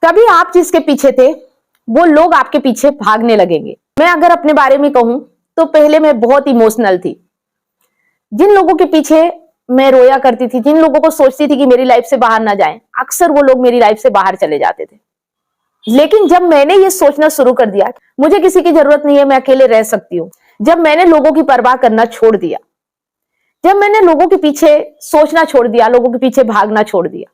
कभी आप जिसके पीछे थे वो लोग आपके पीछे भागने लगेंगे। मैं अगर अपने बारे में कहूं तो पहले मैं बहुत इमोशनल थी। जिन लोगों के पीछे मैं रोया करती थी, जिन लोगों को सोचती थी कि मेरी लाइफ से बाहर ना जाएं, अक्सर वो लोग मेरी लाइफ से बाहर चले जाते थे। लेकिन जब मैंने ये सोचना शुरू कर दिया मुझे किसी की जरूरत नहीं है, मैं अकेले रह सकती हूँ, जब मैंने लोगों की परवाह करना छोड़ दिया, जब मैंने लोगों के पीछे सोचना छोड़ दिया, लोगों के पीछे भागना छोड़ दिया,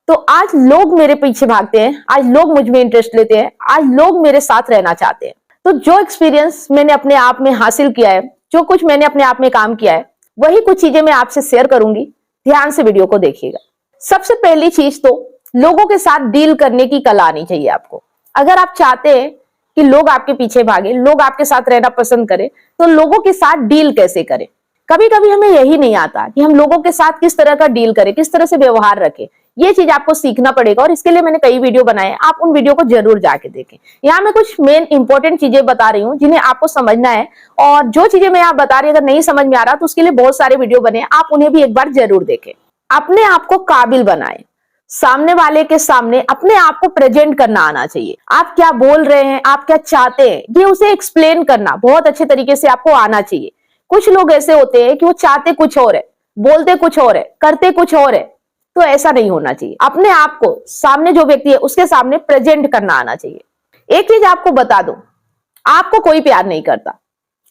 तो आज लोग मेरे पीछे भागते हैं, आज लोग मुझ में इंटरेस्ट लेते हैं, आज लोग मेरे साथ रहना चाहते हैं। तो जो एक्सपीरियंस मैंने अपने आप में हासिल किया है, जो कुछ मैंने अपने आप में काम किया है, वही कुछ चीजें मैं आपसे शेयर करूंगी। ध्यान से वीडियो को देखिएगा। सबसे पहली चीज तो लोगों के साथ डील करने की कला आनी चाहिए आपको। अगर आप चाहते हैं कि लोग आपके पीछे भागे, लोग आपके साथ रहना पसंद करें, तो लोगों के साथ डील कैसे करें। कभी कभी हमें यही नहीं आता कि हम लोगों के साथ किस तरह का डील करें, किस तरह से व्यवहार रखें। ये चीज आपको सीखना पड़ेगा और इसके लिए मैंने कई वीडियो बनाए हैं, आप उन वीडियो को जरूर जाके देखें। यहाँ मैं कुछ मेन इंपॉर्टेंट चीजें बता रही हूँ जिन्हें आपको समझना है, और जो चीजें मैं यहाँ बता रही हूँ अगर नहीं समझ में आ रहा तो उसके लिए बहुत सारे वीडियो बने, आप उन्हें भी एक बार जरूर देखें। अपने आप को काबिल बनाएं, सामने वाले के सामने अपने आप को प्रेजेंट करना आना चाहिए। आप क्या बोल रहे हैं, आप क्या चाहते हैं, ये उसे एक्सप्लेन करना बहुत अच्छे तरीके से आपको आना चाहिए। कुछ लोग ऐसे होते हैं कि वो चाहते कुछ और है, बोलते कुछ और है, करते कुछ और है, तो ऐसा नहीं होना चाहिए। अपने आप को सामने जो व्यक्ति है उसके सामने प्रेजेंट करना आना चाहिए। एक चीज आपको बता दूं, आपको कोई प्यार नहीं करता,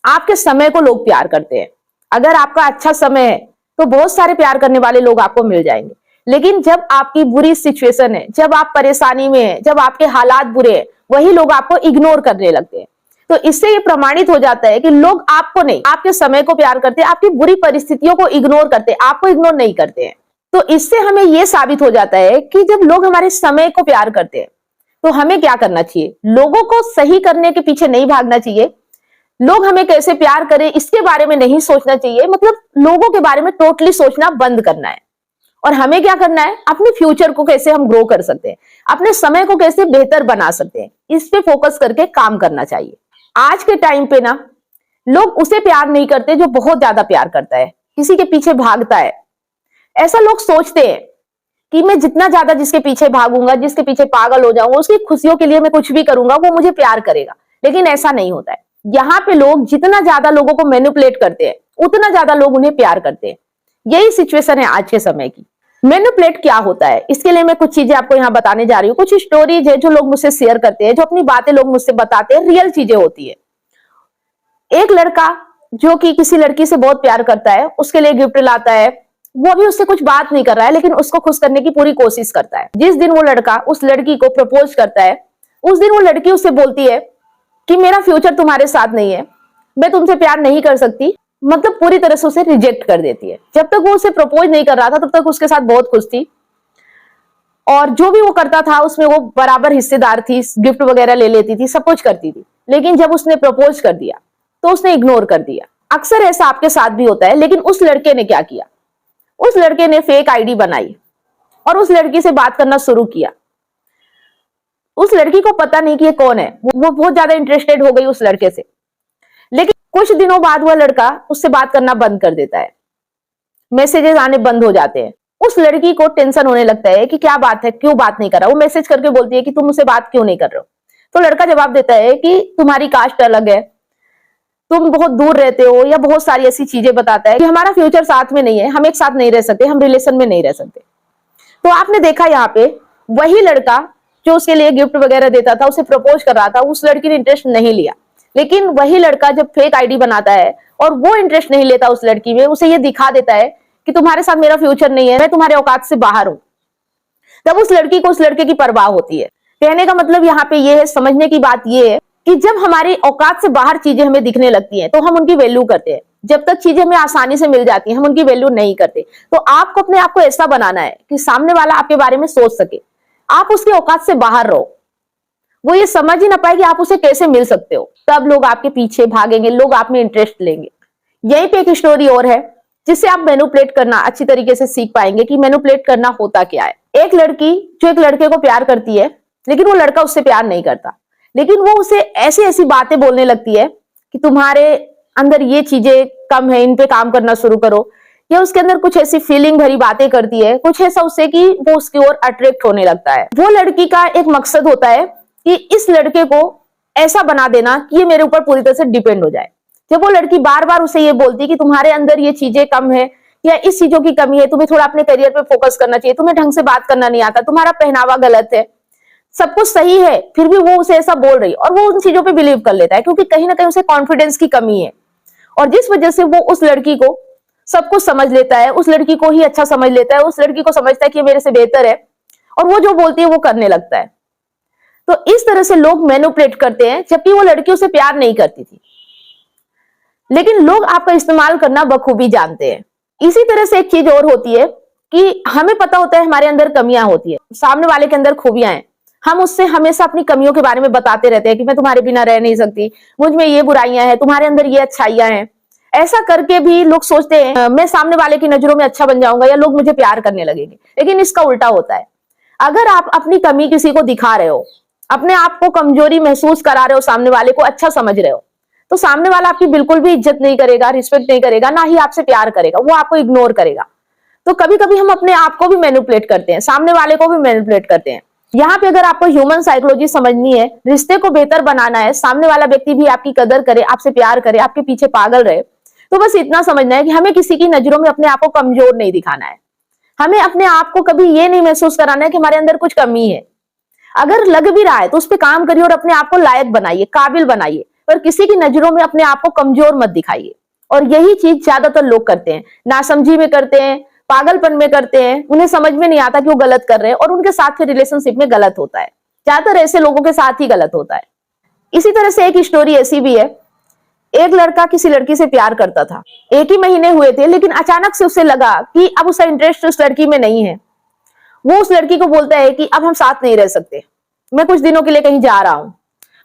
आपके समय को लोग प्यार करते हैं। अगर आपका अच्छा समय है तो बहुत सारे प्यार करने वाले लोग आपको मिल जाएंगे, लेकिन जब आपकी बुरी सिचुएशन है, जब आप परेशानी में हैं, जब आपके हालात बुरे हैं, वही लोग आपको इग्नोर करने लगते हैं। तो इससे ये प्रमाणित हो जाता है कि लोग आपको नहीं, आपके समय को प्यार करते हैं, आपकी बुरी परिस्थितियों को इग्नोर करते हैं, आपको इग्नोर नहीं करते हैं। तो इससे हमें यह साबित हो जाता है कि जब लोग हमारे समय को प्यार करते हैं तो हमें क्या करना चाहिए। लोगों को सही करने के पीछे नहीं भागना चाहिए, लोग हमें कैसे प्यार करें इसके बारे में नहीं सोचना चाहिए। मतलब लोगों के बारे में टोटली सोचना बंद करना है। और हमें क्या करना है, अपने फ्यूचर को कैसे हम ग्रो कर सकते हैं, अपने समय को कैसे बेहतर बना सकते हैं, इस पे फोकस करके काम करना चाहिए। आज के टाइम पे ना लोग उसे प्यार नहीं करते जो बहुत ज्यादा प्यार करता है, किसी के पीछे भागता है। ऐसा लोग सोचते हैं कि मैं जितना ज्यादा जिसके पीछे भागूंगा, जिसके पीछे पागल हो जाऊंगा, उसकी खुशियों के लिए मैं कुछ भी करूंगा, वो मुझे प्यार करेगा। लेकिन ऐसा नहीं होता है। यहाँ पे लोग जितना ज्यादा लोगों को मैनिपुलेट करते हैं उतना ज्यादा लोग उन्हें प्यार करते हैं। यही सिचुएशन है आज के समय की। मैनिपुलेट क्या होता है, इसके लिए मैं कुछ चीजें आपको यहाँ बताने जा रही हूँ। कुछ स्टोरीज है जो लोग मुझसे शेयर करते हैं, जो अपनी बातें लोग मुझसे बताते हैं, रियल चीजें होती है। एक लड़का जो कि किसी लड़की से बहुत प्यार करता है, उसके लिए गिफ्ट लाता है, वो अभी उससे कुछ बात नहीं कर रहा है लेकिन उसको खुश करने की पूरी कोशिश करता है। जिस दिन वो लड़का उस लड़की को प्रपोज करता है, उस दिन वो लड़की उससे बोलती है कि मेरा फ्यूचर तुम्हारे साथ नहीं है, मैं तुमसे प्यार नहीं कर सकती, मतलब पूरी तरह से उसे रिजेक्ट कर देती है। जब तक वो उसे प्रपोज नहीं कर रहा था तब तक उसके साथ बहुत खुश थी, और जो भी वो करता था उसमें वो बराबर हिस्सेदार थी, गिफ्ट वगैरह ले लेती थी, सब कुछ करती थी। लेकिन जब उसने प्रपोज कर दिया तो उसने इग्नोर कर दिया। अक्सर ऐसा आपके साथ भी होता है। लेकिन उस लड़के ने क्या किया, उस लड़के ने फेक आईडी बनाई और उस लड़की से बात करना शुरू किया। उस लड़की को पता नहीं कि ये कौन है, वो बहुत ज्यादा इंटरेस्टेड हो गई उस लड़के से। लेकिन कुछ दिनों बाद वह लड़का उससे बात करना बंद कर देता है, मैसेजेस आने बंद हो जाते हैं। उस लड़की को टेंशन होने लगता है कि क्या बात है, क्यों बात नहीं कर रहा। वो मैसेज करके बोलती है कि तुम मुझसे बात क्यों नहीं कर रहे हो। तो लड़का जवाब देता है कि तुम्हारी कास्ट अलग है, तुम बहुत दूर रहते हो, या बहुत सारी ऐसी चीजें बताता है कि हमारा फ्यूचर साथ में नहीं है, हम एक साथ नहीं रह सकते, हम रिलेशन में नहीं रह सकते। तो आपने देखा यहाँ पे वही लड़का जो उसके लिए गिफ्ट वगैरह देता था, उसे प्रपोज कर रहा था, उस लड़की ने इंटरेस्ट नहीं लिया। लेकिन वही लड़का जब फेक आईडी बनाता है और वो इंटरेस्ट नहीं लेता उस लड़की में, उसे ये दिखा देता है कि तुम्हारे साथ मेरा फ्यूचर नहीं है, मैं तुम्हारे औकात से बाहर हूं, तब उस लड़की को उस लड़के की परवाह होती है। कहने का मतलब यहाँ पे ये है, समझने की बात ये है कि जब हमारी औकात से बाहर चीजें हमें दिखने लगती हैं तो हम उनकी वैल्यू करते हैं। जब तक चीजें हमें आसानी से मिल जाती हैं हम उनकी वैल्यू नहीं करते। तो आपको अपने आप को ऐसा बनाना है कि सामने वाला आपके बारे में सोच सके, आप उसकी औकात से बाहर रहो, वो ये समझ ही ना पाए कि आप उसे कैसे मिल सकते हो। तब लोग आपके पीछे भागेंगे, लोग आप में इंटरेस्ट लेंगे। यहीं पे एक स्टोरी और है जिससे आप मैनिपुलेट करना अच्छी तरीके से सीख पाएंगे कि मैनिपुलेट करना होता क्या है। एक लड़की जो एक लड़के को प्यार करती है, लेकिन वो लड़का उससे प्यार नहीं करता, लेकिन वो उसे ऐसी ऐसी बातें बोलने लगती है कि तुम्हारे अंदर ये चीजें कम है, इन पे काम करना शुरू करो, या उसके अंदर कुछ ऐसी फीलिंग भरी बातें करती है, कुछ ऐसा उससे कि वो उसकी ओर अट्रैक्ट होने लगता है। वो लड़की का एक मकसद होता है कि इस लड़के को ऐसा बना देना कि ये मेरे ऊपर पूरी तरह से डिपेंड हो जाए। जब वो लड़की बार बार उसे ये बोलती कि तुम्हारे अंदर ये चीजें कम है या इस चीजों की कमी है, तुम्हें थोड़ा अपने करियर पे फोकस करना चाहिए, तुम्हें ढंग से बात करना नहीं आता, तुम्हारा पहनावा गलत है, सब कुछ सही है, फिर भी वो उसे ऐसा बोल रही है और वो उन चीजों पे बिलीव कर लेता है क्योंकि कहीं ना कहीं उसे कॉन्फिडेंस की कमी है। और जिस वजह से वो उस लड़की को सब कुछ समझ लेता है, उस लड़की को ही अच्छा समझ लेता है, उस लड़की को समझता है कि ये मेरे से बेहतर है और वो जो बोलती है वो करने लगता है। तो इस तरह से लोग मैनिपुलेट करते हैं, जबकि वो लड़की उसे प्यार नहीं करती थी, लेकिन लोग आपका इस्तेमाल करना बखूबी जानते हैं। इसी तरह से एक चीज और होती है कि हमें पता होता है हमारे अंदर कमियां होती है, सामने वाले के अंदर खूबियां हैं, हम उससे हमेशा अपनी कमियों के बारे में बताते रहते हैं कि मैं तुम्हारे बिना रह नहीं सकती, मुझ में ये बुराइयां हैं, तुम्हारे अंदर ये अच्छाइयां हैं। ऐसा करके भी लोग सोचते हैं मैं सामने वाले की नजरों में अच्छा बन जाऊंगा या लोग मुझे प्यार करने लगेंगे, लेकिन इसका उल्टा होता है। अगर आप अपनी कमी किसी को दिखा रहे हो, अपने आप को कमजोरी महसूस करा रहे हो, सामने वाले को अच्छा समझ रहे हो, तो सामने वाला आपकी बिल्कुल भी इज्जत नहीं करेगा, रिस्पेक्ट नहीं करेगा, ना ही आपसे प्यार करेगा, वो आपको इग्नोर करेगा। तो कभी कभी हम अपने आप को भी मैनिपुलेट करते हैं, सामने वाले को भी मैनिपुलेट करते हैं। यहाँ पे अगर आपको ह्यूमन साइकोलॉजी समझनी है, रिश्ते को बेहतर बनाना है, सामने वाला व्यक्ति भी आपकी कदर करे, आपसे प्यार करे, आपके पीछे पागल रहे, तो बस इतना समझना है कि हमें किसी की नजरों में अपने आप को कमजोर नहीं दिखाना है। हमें अपने आप को कभी ये नहीं महसूस कराना है कि हमारे अंदर कुछ कमी है। अगर लग भी रहा है तो उस पर काम करिए और अपने आप को लायक बनाइए, काबिल बनाइए, पर किसी की नजरों में अपने आप को कमजोर मत दिखाइए। और यही चीज ज्यादातर लोग करते हैं, नासमझी में करते हैं, पागलपन में करते हैं, उन्हें समझ में नहीं आता कि वो गलत कर रहे हैं और उनके साथ फिर रिलेशनशिप में गलत होता है। ज्यादातर ऐसे लोगों के साथ ही गलत होता है। इसी तरह से एक स्टोरी ऐसी भी है, एक लड़का किसी लड़की से प्यार करता था, एक ही महीने हुए थे, लेकिन अचानक से उसे लगा कि अब उसका इंटरेस्ट उस लड़की में नहीं है। वो उस लड़की को बोलता है कि अब हम साथ नहीं रह सकते, मैं कुछ दिनों के लिए कहीं जा रहा हूं।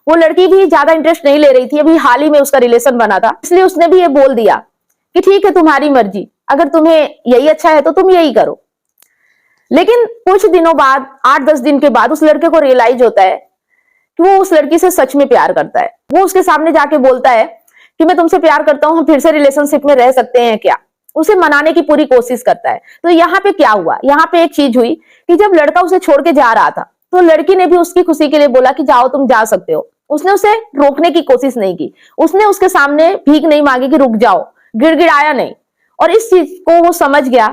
वो लड़की भी ज्यादा इंटरेस्ट नहीं ले रही थी, अभी हाल ही में उसका रिलेशन बना था, इसलिए उसने भी ये बोल दिया कि ठीक है तुम्हारी मर्जी, अगर तुम्हें यही अच्छा है तो तुम यही करो। लेकिन कुछ दिनों बाद, 8-10 दिन के बाद उस लड़के को रियलाइज होता है कि वो उस लड़की से सच में प्यार करता है। वो उसके सामने जाके बोलता है कि मैं तुमसे प्यार करता हूं, हम फिर से रिलेशनशिप में रह सकते हैं क्या। उसे मनाने की पूरी कोशिश करता है। तो यहाँ पे क्या हुआ, यहाँ पे एक चीज हुई कि जब लड़का उसे छोड़ के जा रहा था तो लड़की ने भी उसकी खुशी के लिए बोला कि जाओ तुम जा सकते हो। उसने उसे रोकने की कोशिश नहीं की, उसने उसके सामने भीख नहीं मांगी कि रुक जाओ, गिड़गिड़ाया नहीं। और इस चीज को वो समझ गया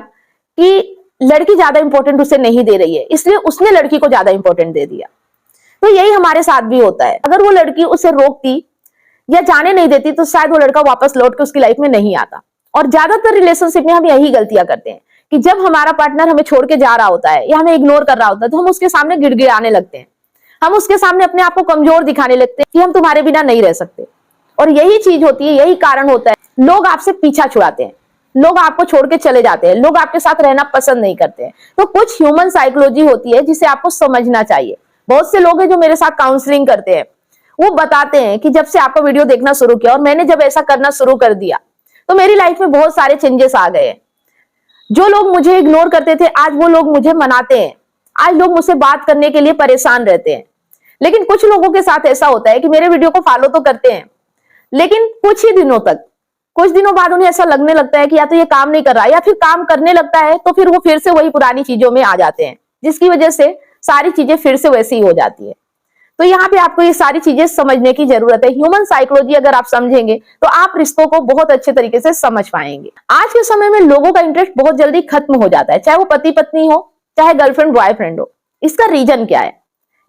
कि लड़की ज्यादा इंपॉर्टेंट उसे नहीं दे रही है, इसलिए उसने लड़की को ज्यादा इंपॉर्टेंट दे दिया। तो यही हमारे साथ भी होता है, अगर वो लड़की उसे रोकती या जाने नहीं देती तो शायद वो लड़का वापस लौट के उसकी लाइफ में नहीं आता। और ज्यादातर रिलेशनशिप में हम यही गलतियां करते हैं कि जब हमारा पार्टनर हमें छोड़ के जा रहा होता है या हमें इग्नोर कर रहा होता है तो हम उसके सामने गिड़गिड़ाने लगते हैं, हम उसके सामने अपने आप को कमजोर दिखाने लगते हैं कि हम तुम्हारे बिना नहीं रह सकते। और यही चीज होती है, यही कारण होता है लोग आपसे पीछा छुड़ाते हैं, लोग आपको छोड़ के चले जाते हैं, लोग आपके साथ रहना पसंद नहीं करते हैं। तो कुछ ह्यूमन साइकोलॉजी होती है जिसे आपको समझना चाहिए। बहुत से लोग हैं जो मेरे साथ काउंसलिंग करते हैं, वो बताते हैं कि जब से आपका वीडियो देखना शुरू किया और मैंने जब ऐसा करना शुरू कर दिया तो मेरी लाइफ में बहुत सारे चेंजेस आ गए हैं। जो लोग मुझे इग्नोर करते थे आज वो लोग मुझे मनाते हैं, आज लोग मुझसे बात करने के लिए परेशान रहते हैं। लेकिन कुछ लोगों के साथ ऐसा होता है कि मेरे वीडियो को फॉलो तो करते हैं, लेकिन कुछ ही दिनों तक, कुछ दिनों बाद उन्हें ऐसा लगने लगता है कि या तो ये काम नहीं कर रहा है, या फिर काम करने लगता है तो फिर वो फिर से वही पुरानी चीजों में आ जाते हैं, जिसकी वजह से सारी चीजें फिर से वैसी ही हो जाती है। तो यहाँ पे आपको ये सारी चीजें समझने की जरूरत है। ह्यूमन साइकोलॉजी अगर आप समझेंगे तो आप रिश्तों को बहुत अच्छे तरीके से समझ पाएंगे। आज के समय में लोगों का इंटरेस्ट बहुत जल्दी खत्म हो जाता है, चाहे वो पति पत्नी हो, चाहे गर्लफ्रेंड बॉयफ्रेंड हो। इसका रीजन क्या है?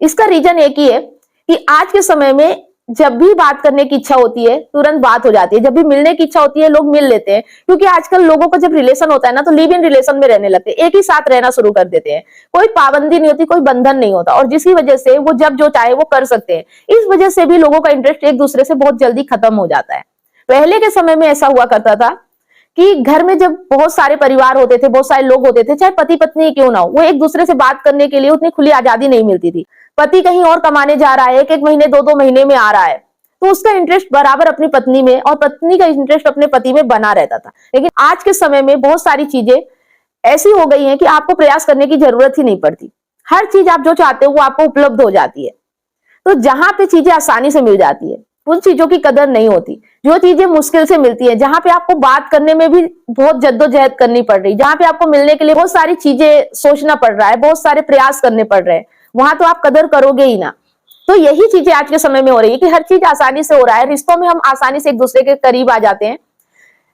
इसका रीजन एक ही है कि आज के समय में जब भी बात करने की इच्छा होती है तुरंत बात हो जाती है, जब भी मिलने की इच्छा होती है लोग मिल लेते हैं, क्योंकि आजकल लोगों का जब रिलेशन होता है ना तो लिव इन रिलेशन में रहने लगते हैं, एक ही साथ रहना शुरू कर देते हैं, कोई पाबंदी नहीं होती, कोई बंधन नहीं होता, और जिसकी वजह से वो जब जो चाहे वो कर सकते हैं। इस वजह से भी लोगों का इंटरेस्ट एक दूसरे से बहुत जल्दी खत्म हो जाता है। पहले के समय में ऐसा हुआ करता था कि घर में जब बहुत सारे परिवार होते थे, बहुत सारे लोग होते थे, चाहे पति पत्नी क्यों ना हो, वो एक दूसरे से बात करने के लिए उतनी खुली आजादी नहीं मिलती थी। पति कहीं और कमाने जा रहा है, 1-1 महीने 2-2 महीने में आ रहा है, तो उसका इंटरेस्ट बराबर अपनी पत्नी में और पत्नी का इंटरेस्ट अपने पति में बना रहता था। लेकिन आज के समय में बहुत सारी चीजें ऐसी हो गई हैं कि आपको प्रयास करने की जरूरत ही नहीं पड़ती, हर चीज आप जो चाहते हो वो आपको उपलब्ध हो जाती है। तो जहां पे चीजें आसानी से मिल जाती है उन चीजों की कदर नहीं होती। जो चीजें मुश्किल से मिलती है, जहां पे आपको बात करने में भी बहुत जद्दोजहद करनी पड़ रही, जहां पे आपको मिलने के लिए बहुत सारी चीजें सोचना पड़ रहा है, बहुत सारे प्रयास करने पड़ रहे हैं, वहां तो आप कदर करोगे ही ना। तो यही चीजें आज के समय में हो रही है कि हर चीज आसानी से हो रहा है, रिश्तों में हम आसानी से एक दूसरे के करीब आ जाते हैं,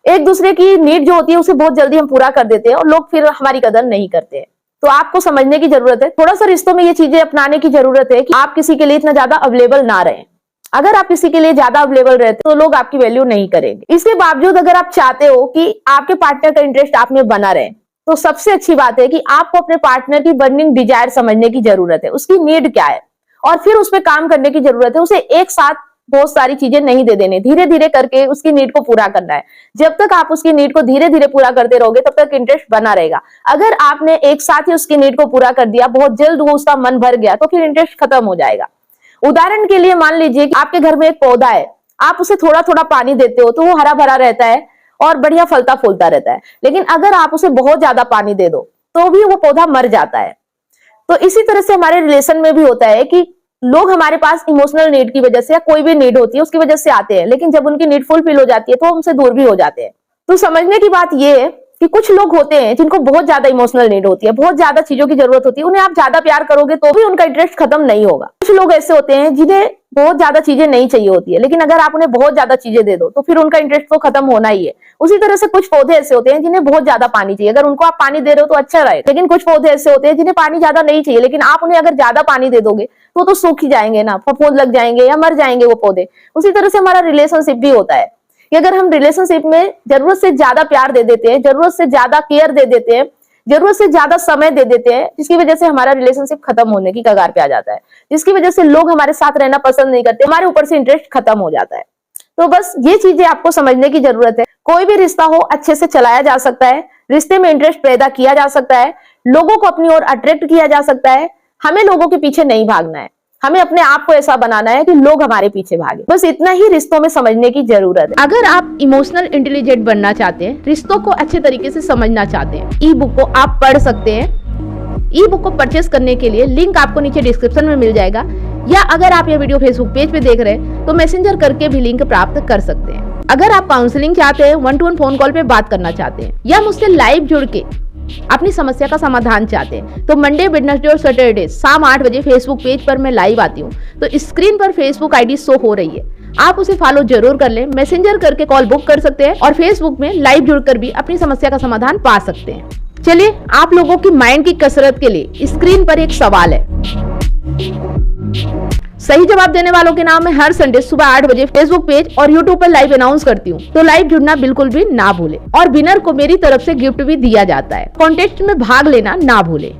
एक दूसरे की नीड जो होती है उसे बहुत जल्दी हम पूरा कर देते हैं और लोग फिर हमारी कदर नहीं करते हैं। तो आपको समझने की जरूरत है, थोड़ा सा रिश्तों में ये चीजें अपनाने की जरूरत है कि आप किसी के लिए इतना ज्यादा अवेलेबल ना रहें। अगर आप किसी के लिए ज्यादा अवेलेबल रहते तो लोग आपकी वैल्यू नहीं करेंगे। इसके बावजूद अगर आप चाहते हो कि आपके पार्टनर का इंटरेस्ट आप में बना रहे, तो सबसे अच्छी बात है कि आपको अपने पार्टनर की बर्निंग डिजायर समझने की जरूरत है, उसकी नीड क्या है, और फिर उस पर काम करने की जरूरत है। उसे एक साथ बहुत सारी चीजें नहीं दे देने, धीरे धीरे करके उसकी नीड को पूरा करना है। जब तक आप उसकी नीड को धीरे धीरे पूरा करते रहोगे तब तक इंटरेस्ट बना रहेगा। अगर आपने एक साथ ही उसकी नीड को पूरा कर दिया, बहुत जल्द वो उसका मन भर गया, तो फिर इंटरेस्ट खत्म हो जाएगा। उदाहरण के लिए मान लीजिए कि आपके घर में एक पौधा है, आप उसे थोड़ा थोड़ा पानी देते हो तो वो हरा भरा रहता है और बढ़िया फलता फूलता रहता है। लेकिन अगर आप उसे बहुत ज्यादा पानी दे दो तो भी वो पौधा मर जाता है। तो इसी तरह से हमारे रिलेशन में भी होता है कि लोग हमारे पास इमोशनल नीड की वजह से या कोई भी नीड होती है उसकी वजह से आते हैं, लेकिन जब उनकी नीड फुलफिल हो जाती है तो हमसे दूर भी हो जाते हैं। तो समझने की बात यह है कि कुछ लोग होते हैं जिनको बहुत ज्यादा इमोशनल नीड होती है, बहुत ज्यादा चीजों की जरूरत होती है, उन्हें आप ज्यादा प्यार करोगे तो भी उनका इंटरेस्ट खत्म नहीं होगा। कुछ लोग ऐसे होते हैं जिन्हें बहुत ज्यादा चीजें नहीं चाहिए होती है, लेकिन अगर आप उन्हें बहुत ज्यादा चीजें दे दो तो फिर उनका इंटरेस्ट तो खत्म होना ही है। उसी तरह से कुछ पौधे ऐसे होते हैं जिन्हें बहुत ज्यादा पानी चाहिए, अगर उनको आप पानी दे रहे हो तो अच्छा रहेगा। लेकिन कुछ पौधे ऐसे होते हैं जिन्हें पानी ज्यादा नहीं चाहिए, लेकिन आप उन्हें अगर ज्यादा पानी दे दोगे तो सूख ही जाएंगे ना, फफूंद लग जाएंगे या मर जाएंगे वो पौधे। उसी तरह से हमारा रिलेशनशिप भी होता है कि अगर हम रिलेशनशिप में जरूरत से ज्यादा प्यार दे देते हैं, जरूरत से ज्यादा केयर दे देते हैं, जरूरत से ज्यादा समय दे देते हैं, जिसकी वजह से हमारा रिलेशनशिप खत्म होने की कगार पे आ जाता है, जिसकी वजह से लोग हमारे साथ रहना पसंद नहीं करते, हमारे ऊपर से इंटरेस्ट खत्म हो जाता है। तो बस ये चीजें आपको समझने की जरूरत है। कोई भी रिश्ता हो अच्छे से चलाया जा सकता है, रिश्ते में इंटरेस्ट पैदा किया जा सकता है, लोगों को अपनी ओर अट्रैक्ट किया जा सकता है। हमें लोगों के पीछे नहीं भागना है, हमें अपने आप को ऐसा बनाना है कि लोग हमारे पीछे भागे। बस इतना ही रिश्तों में समझने की जरूरत है। अगर आप इमोशनल इंटेलिजेंट बनना चाहते हैं, रिश्तों को अच्छे तरीके से समझना चाहते हैं, ई बुक को आप पढ़ सकते हैं। ई बुक को परचेस करने के लिए लिंक आपको नीचे डिस्क्रिप्शन में मिल जाएगा, या अगर आप ये वीडियो फेसबुक पेज पे देख रहे हैं तो मैसेंजर करके भी लिंक प्राप्त कर सकते हैं। अगर आप काउंसलिंग चाहते हैं, 1-to-1 फोन कॉल पे बात करना चाहते हैं, या मुझसे लाइव जुड़ के अपनी समस्या का समाधान चाहते हैं, तो मंडे, वेडनेसडे और सैटरडे शाम 8 बजे फेसबुक पेज पर मैं लाइव आती हूँ। तो स्क्रीन पर फेसबुक आईडी शो हो रही है, आप उसे फॉलो जरूर कर लें। मैसेंजर करके कॉल बुक कर सकते हैं और फेसबुक में लाइव जुड़कर भी अपनी समस्या का समाधान पा सकते हैं। चलिए, आप लोगों की माइंड की कसरत के लिए स्क्रीन पर एक सवाल है, सही जवाब देने वालों के नाम मैं हर संडे सुबह 8 बजे फेसबुक पेज और यूट्यूब पर लाइव अनाउंस करती हूँ, तो लाइव जुड़ना बिल्कुल भी ना भूले। और विनर को मेरी तरफ से गिफ्ट भी दिया जाता है, कॉन्टेस्ट में भाग लेना ना भूले।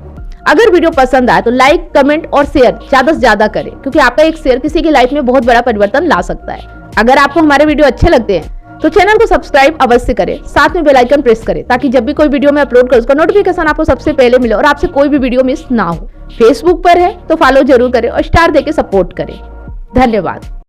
अगर वीडियो पसंद आए तो लाइक, कमेंट और शेयर ज्यादा से ज्यादा करें, क्योंकि आपका एक शेयर किसी की लाइफ में बहुत बड़ा परिवर्तन ला सकता है। अगर आपको हमारे वीडियो अच्छे लगते हैं तो चैनल को सब्सक्राइब अवश्य करें, साथ में बेल आइकन प्रेस करें, ताकि जब भी कोई वीडियो मैं अपलोड करूं उसका नोटिफिकेशन आपको सबसे पहले मिले और आपसे कोई भी वीडियो मिस ना हो। फेसबुक पर है तो फॉलो जरूर करें और स्टार देके सपोर्ट करें। धन्यवाद।